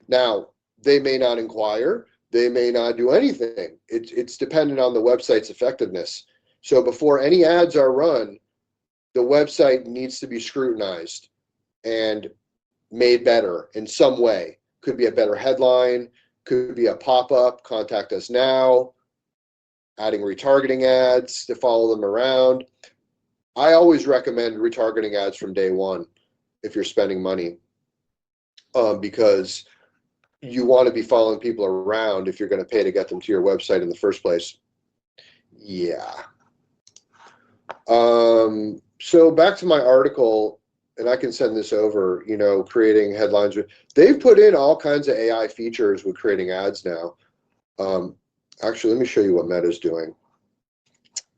Now, they may not inquire, they may not do anything. It's dependent on the website's effectiveness. So before any ads are run, the website needs to be scrutinized and made better in some way. Could be a better headline, could be a pop-up, contact us now, adding retargeting ads to follow them around. I always recommend retargeting ads from day one if you're spending money, because you want to be following people around if you're going to pay to get them to your website in the first place. Yeah. So back to my article, and I can send this over, creating headlines. They've put in all kinds of AI features with creating ads now. Actually, let me show you what Meta's doing.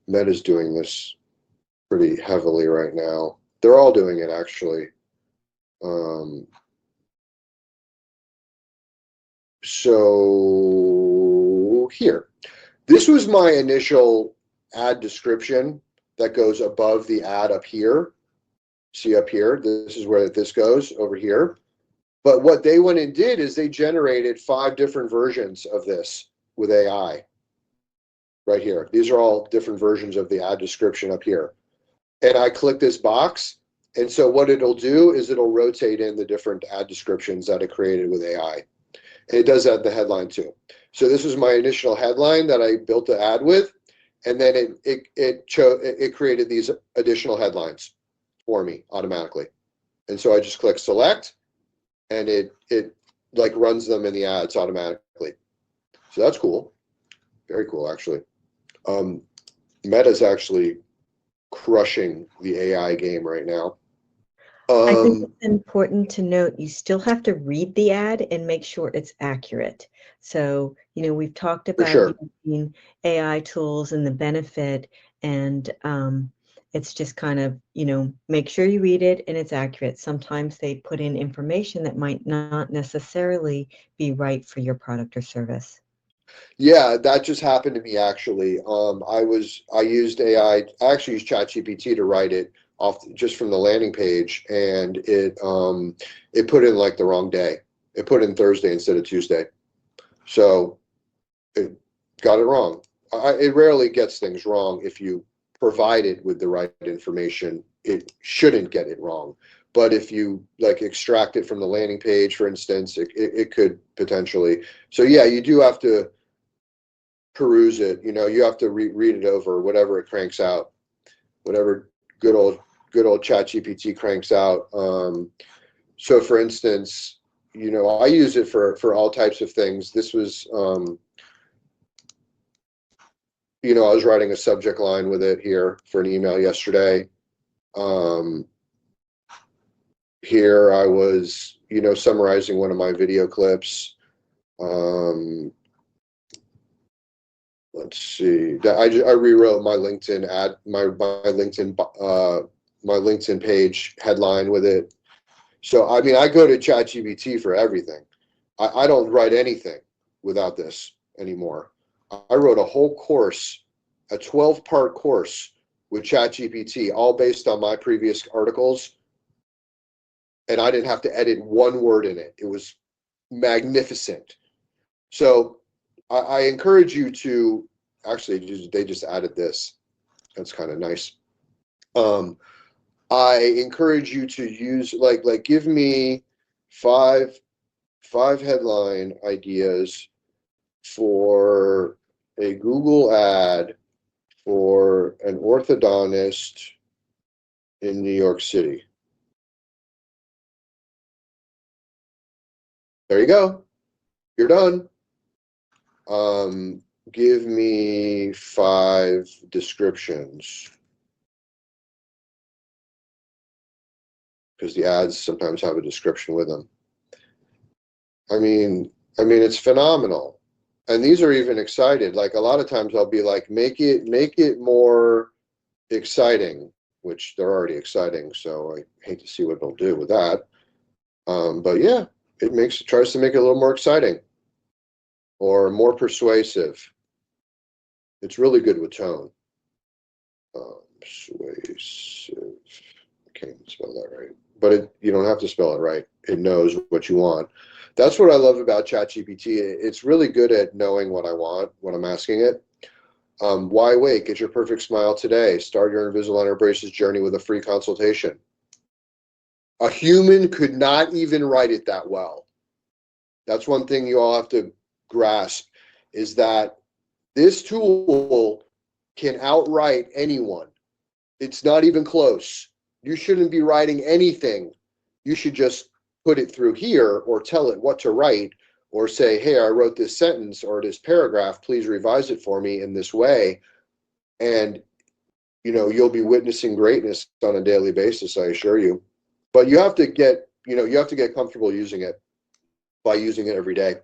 Meta's doing this pretty heavily right now. They're all doing it, actually. So here, this was my initial ad description that goes above the ad up here. See up here, this is where this goes over here. But what they went and did is they generated 5 different versions of this with AI right here. These are all different versions of the ad description up here. And I click this box, and so what it'll do is it'll rotate in the different ad descriptions that it created with AI. And it does that in the headline too. So this was my initial headline that I built the ad with, and then it created these additional headlines for me automatically. And so I just click select, and it like runs them in the ads automatically. So that's cool. Very cool, actually. Meta's actually crushing the AI game right now. I think it's important to note you still have to read the ad and make sure it's accurate. So, we've talked about using AI tools and the benefit, and it's just kind of, make sure you read it and it's accurate. Sometimes they put in information that might not necessarily be right for your product or service. Yeah, that just happened to me, actually. I used AI. I actually used ChatGPT to write it off just from the landing page, and it put in like the wrong day. It put in Thursday instead of Tuesday, so it got it wrong. It rarely gets things wrong if you provide it with the right information. It shouldn't get it wrong. But if you like extract it from the landing page, for instance, it could potentially. So yeah, you do have to peruse it. You have to read it over, whatever it cranks out, whatever good old ChatGPT cranks out. So for instance, I use it for all types of things. This was I was writing a subject line with it here for an email yesterday. Here I was summarizing one of my video clips. Let's see. I rewrote my LinkedIn ad, my LinkedIn page headline with it. So I mean, I go to ChatGPT for everything. I don't write anything without this anymore. I wrote a whole course, a 12-part course with ChatGPT, all based on my previous articles, and I didn't have to edit one word in it. It was magnificent. So I encourage you to actually. They just added this. That's kind of nice. I encourage you to use like give me five headline ideas for a Google ad for an orthodontist in New York City. There you go. You're done. Give me 5 descriptions, because the ads sometimes have a description with them. I mean, it's phenomenal. And these are even excited. Like a lot of times I'll be like, make it more exciting, which they're already exciting. So I hate to see what they'll do with that. But yeah, it tries to make it a little more exciting or more persuasive. It's really good with tone. Persuasive. I can't even spell that right. but you don't have to spell it right. It knows what you want. That's what I love about ChatGPT. It's really good at knowing what I want when I'm asking it. Why wait? Get your perfect smile today. Start your Invisalign braces journey with a free consultation. A human could not even write it that well. That's one thing you all have to grasp, is that this tool can outwrite anyone. It's not even close. You shouldn't be writing anything. You should just put it through here or tell it what to write, or say, hey, I wrote this sentence or this paragraph, please revise it for me in this way. And you'll be witnessing greatness on a daily basis, I assure you. But you have to get comfortable using it by using it every day.